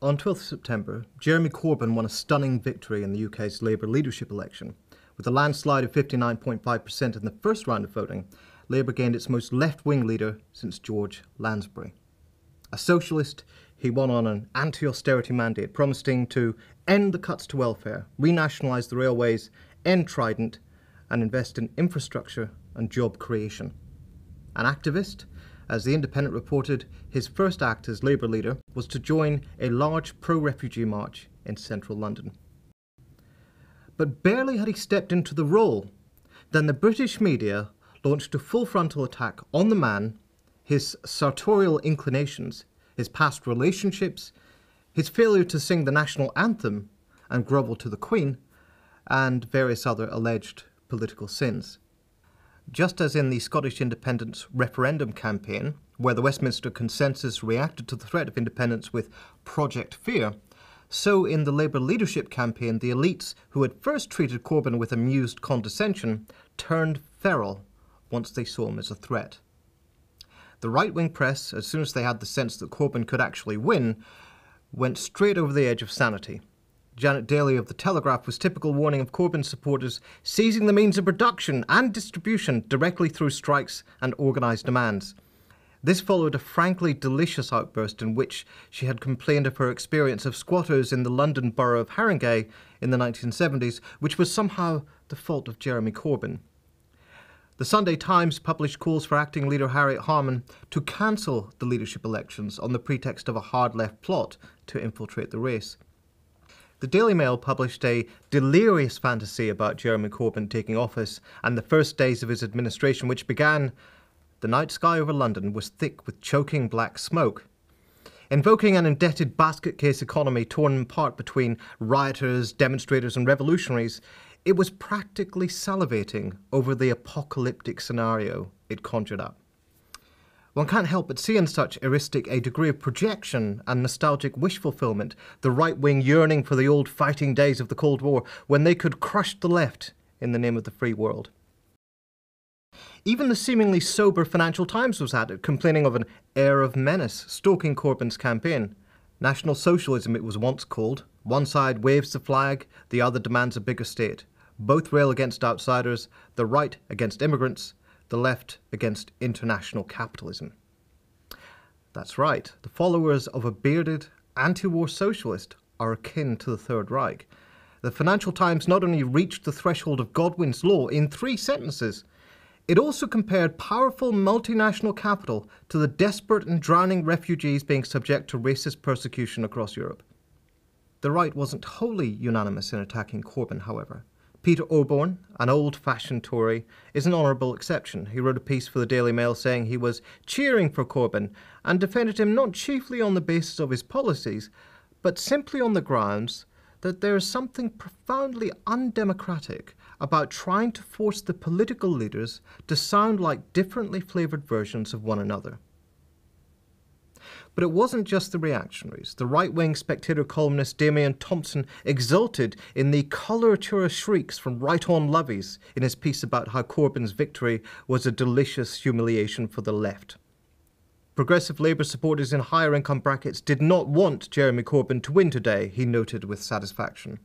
On 12th September, Jeremy Corbyn won a stunning victory in the UK's Labour leadership election. With a landslide of 59.5% in the first round of voting, Labour gained its most left-wing leader since George Lansbury. A socialist, he won on an anti-austerity mandate, promising to end the cuts to welfare, renationalise the railways, end Trident, and invest in infrastructure and job creation. An activist, as The Independent reported, his first act as Labour leader was to join a large pro-refugee march in central London. But barely had he stepped into the role, then the British media launched a full frontal attack on the man, his sartorial inclinations, his past relationships, his failure to sing the national anthem and grovel to the Queen, and various other alleged political sins. Just as in the Scottish independence referendum campaign, where the Westminster Consensus reacted to the threat of independence with Project Fear, so in the Labour leadership campaign, the elites who had first treated Corbyn with amused condescension turned feral once they saw him as a threat. The right-wing press, as soon as they had the sense that Corbyn could actually win, went straight over the edge of sanity. Janet Daly of The Telegraph was typical warning of Corbyn supporters seizing the means of production and distribution directly through strikes and organised demands. This followed a frankly delicious outburst in which she had complained of her experience of squatters in the London borough of Haringey in the 1970s, which was somehow the fault of Jeremy Corbyn. The Sunday Times published calls for acting leader Harriet Harman to cancel the leadership elections on the pretext of a hard left plot to infiltrate the race. The Daily Mail published a delirious fantasy about Jeremy Corbyn taking office and the first days of his administration, which began, "The night sky over London was thick with choking black smoke." Invoking an indebted basket case economy torn apart between rioters, demonstrators and revolutionaries, it was practically salivating over the apocalyptic scenario it conjured up. One can't help but see in such heuristic a degree of projection and nostalgic wish fulfillment, the right-wing yearning for the old fighting days of the Cold War, when they could crush the left in the name of the free world. Even the seemingly sober Financial Times was at it, complaining of an air of menace stalking Corbyn's campaign. National socialism it was once called. One side waves the flag, the other demands a bigger state. Both rail against outsiders, the right against immigrants, the left against international capitalism. That's right, the followers of a bearded, anti-war socialist are akin to the Third Reich. The Financial Times not only reached the threshold of Godwin's law in 3 sentences, it also compared powerful multinational capital to the desperate and drowning refugees being subject to racist persecution across Europe. The right wasn't wholly unanimous in attacking Corbyn, however. Peter Oborne, an old-fashioned Tory, is an honourable exception. He wrote a piece for the Daily Mail saying he was cheering for Corbyn and defended him not chiefly on the basis of his policies, but simply on the grounds that there is something profoundly undemocratic about trying to force the political leaders to sound like differently flavoured versions of one another. But it wasn't just the reactionaries. The right-wing Spectator columnist Damian Thompson exulted in the coloratura shrieks from right-on lovies in his piece about how Corbyn's victory was a delicious humiliation for the left. Progressive Labour supporters in higher income brackets did not want Jeremy Corbyn to win today, he noted with satisfaction.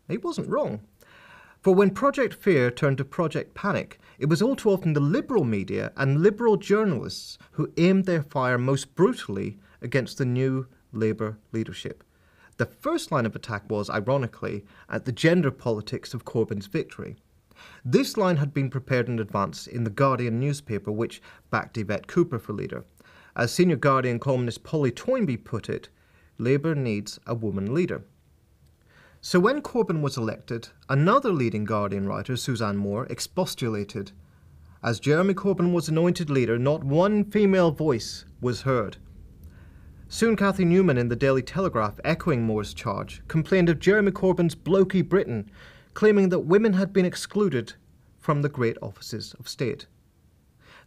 He wasn't wrong. For when Project Fear turned to Project Panic, it was all too often the liberal media and liberal journalists who aimed their fire most brutally against the new Labour leadership. The first line of attack was, ironically, at the gender politics of Corbyn's victory. This line had been prepared in advance in the Guardian newspaper, which backed Yvette Cooper for leader. As senior Guardian columnist Polly Toynbee put it, Labour needs a woman leader. So when Corbyn was elected, another leading Guardian writer, Suzanne Moore, expostulated. As Jeremy Corbyn was anointed leader, not one female voice was heard. Soon Cathy Newman in the Daily Telegraph, echoing Moore's charge, complained of Jeremy Corbyn's blokey Britain, claiming that women had been excluded from the great offices of state.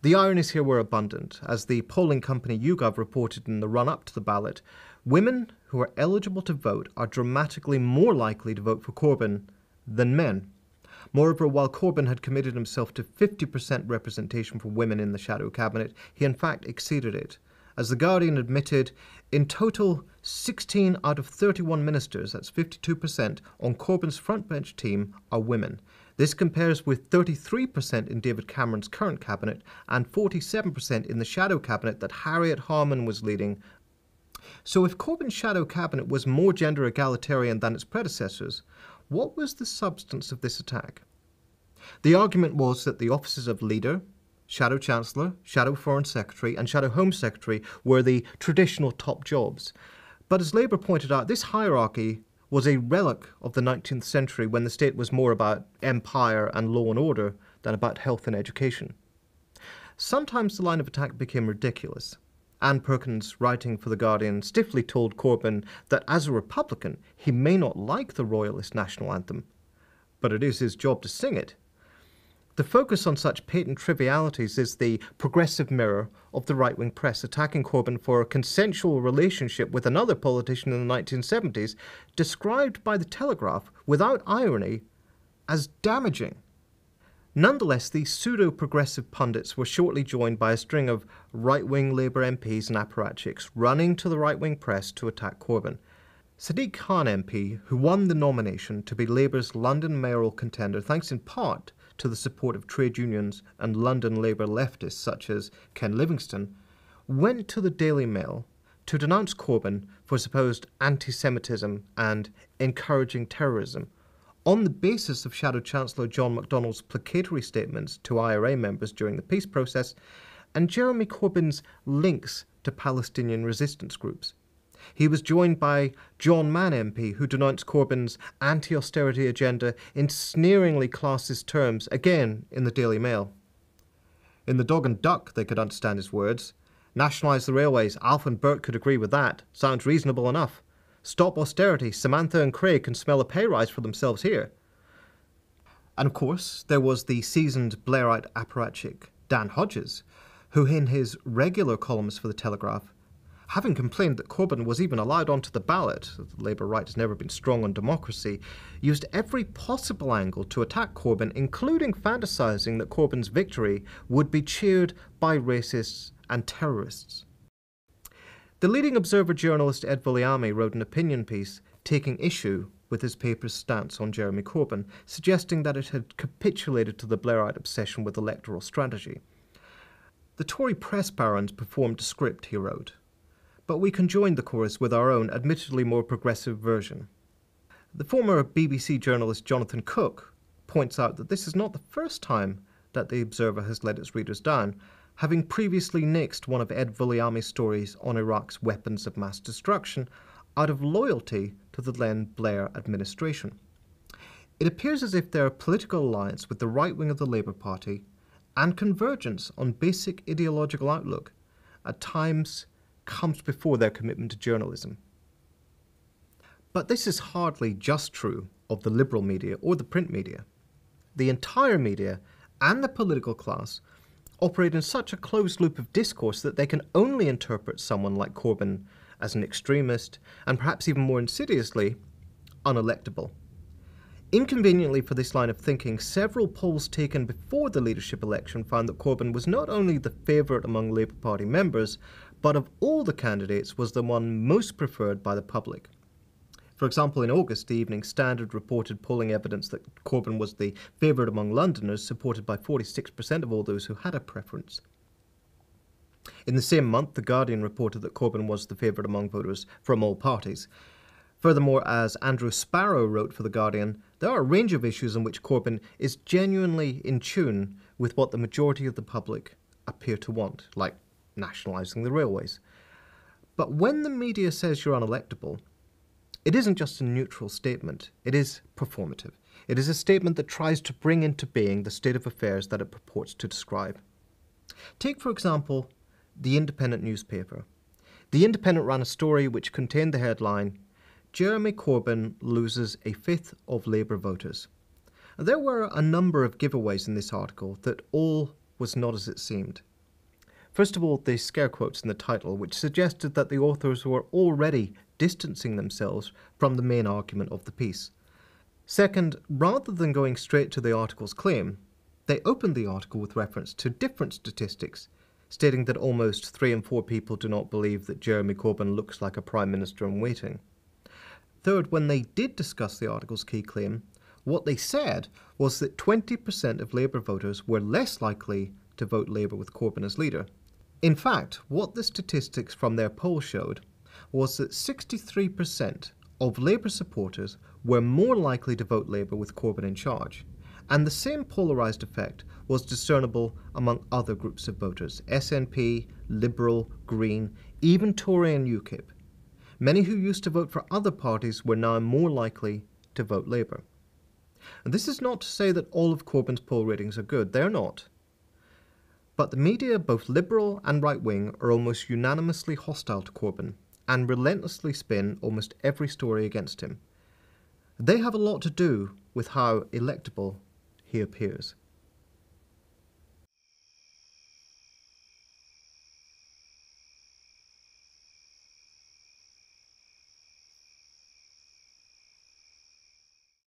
The ironies here were abundant. As the polling company YouGov reported in the run-up to the ballot, women who are eligible to vote are dramatically more likely to vote for Corbyn than men. Moreover, while Corbyn had committed himself to 50% representation for women in the shadow cabinet, he in fact exceeded it. As The Guardian admitted, in total, 16 out of 31 ministers, that's 52%, on Corbyn's frontbench team are women. This compares with 33% in David Cameron's current cabinet and 47% in the shadow cabinet that Harriet Harman was leading. So if Corbyn's shadow cabinet was more gender egalitarian than its predecessors, what was the substance of this attack? The argument was that the offices of leader, shadow chancellor, shadow foreign secretary and shadow home secretary were the traditional top jobs. But as Labour pointed out, this hierarchy was a relic of the 19th century when the state was more about empire and law and order than about health and education. Sometimes the line of attack became ridiculous. Anne Perkins, writing for The Guardian, stiffly told Corbyn that as a Republican he may not like the Royalist national anthem, but it is his job to sing it. The focus on such patent trivialities is the progressive mirror of the right-wing press attacking Corbyn for a consensual relationship with another politician in the 1970s, described by The Telegraph, without irony, as damaging. Nonetheless, these pseudo-progressive pundits were shortly joined by a string of right-wing Labour MPs and apparatchiks running to the right-wing press to attack Corbyn. Sadiq Khan MP, who won the nomination to be Labour's London mayoral contender thanks in part to the support of trade unions and London Labour leftists such as Ken Livingstone, went to the Daily Mail to denounce Corbyn for supposed anti-Semitism and encouraging terrorism, on the basis of Shadow Chancellor John McDonnell's placatory statements to IRA members during the peace process and Jeremy Corbyn's links to Palestinian resistance groups. He was joined by John Mann MP, who denounced Corbyn's anti-austerity agenda in sneeringly classist terms, again in the Daily Mail. In the Dog and Duck, they could understand his words. Nationalise the railways, Alf and Bert could agree with that. Sounds reasonable enough. Stop austerity, Samantha and Craig can smell a pay rise for themselves here. And of course, there was the seasoned Blairite apparatchik Dan Hodges, who in his regular columns for The Telegraph, having complained that Corbyn was even allowed onto the ballot, the Labour right has never been strong on democracy, used every possible angle to attack Corbyn, including fantasising that Corbyn's victory would be cheered by racists and terrorists. The leading Observer journalist Ed Vouliami wrote an opinion piece taking issue with his paper's stance on Jeremy Corbyn, suggesting that it had capitulated to the Blairite obsession with electoral strategy. The Tory press barons performed a script, he wrote, but we can join the chorus with our own, admittedly more progressive version. The former BBC journalist Jonathan Cook points out that this is not the first time that the Observer has let its readers down, having previously nixed one of Ed Vouliami's stories on Iraq's weapons of mass destruction out of loyalty to the then Blair administration. It appears as if their political alliance with the right wing of the Labour Party and convergence on basic ideological outlook at times comes before their commitment to journalism. But this is hardly just true of the liberal media or the print media. The entire media and the political class operate in such a closed loop of discourse that they can only interpret someone like Corbyn as an extremist and perhaps even more insidiously, unelectable. Inconveniently for this line of thinking, several polls taken before the leadership election found that Corbyn was not only the favourite among Labour Party members, but of all the candidates was the one most preferred by the public. For example, in August, the Evening Standard reported polling evidence that Corbyn was the favourite among Londoners, supported by 46% of all those who had a preference. In the same month, The Guardian reported that Corbyn was the favourite among voters from all parties. Furthermore, as Andrew Sparrow wrote for The Guardian, there are a range of issues in which Corbyn is genuinely in tune with what the majority of the public appear to want, like nationalising the railways. But when the media says you're unelectable, it isn't just a neutral statement, it is performative. It is a statement that tries to bring into being the state of affairs that it purports to describe. Take, for example, The Independent newspaper. The Independent ran a story which contained the headline, "Jeremy Corbyn loses a fifth of Labour voters." There were a number of giveaways in this article that all was not as it seemed. First of all, the scare quotes in the title, which suggested that the authors were already distancing themselves from the main argument of the piece. Second, rather than going straight to the article's claim, they opened the article with reference to different statistics, stating that almost 3 in 4 people do not believe that Jeremy Corbyn looks like a Prime Minister in waiting. Third, when they did discuss the article's key claim, what they said was that 20% of Labour voters were less likely to vote Labour with Corbyn as leader. In fact, what the statistics from their poll showed was that 63% of Labour supporters were more likely to vote Labour with Corbyn in charge, and the same polarised effect was discernible among other groups of voters: SNP, Liberal, Green, even Tory and UKIP. Many who used to vote for other parties were now more likely to vote Labour. And this is not to say that all of Corbyn's poll ratings are good, they're not. But the media, both liberal and right-wing, are almost unanimously hostile to Corbyn and relentlessly spin almost every story against him. They have a lot to do with how electable he appears.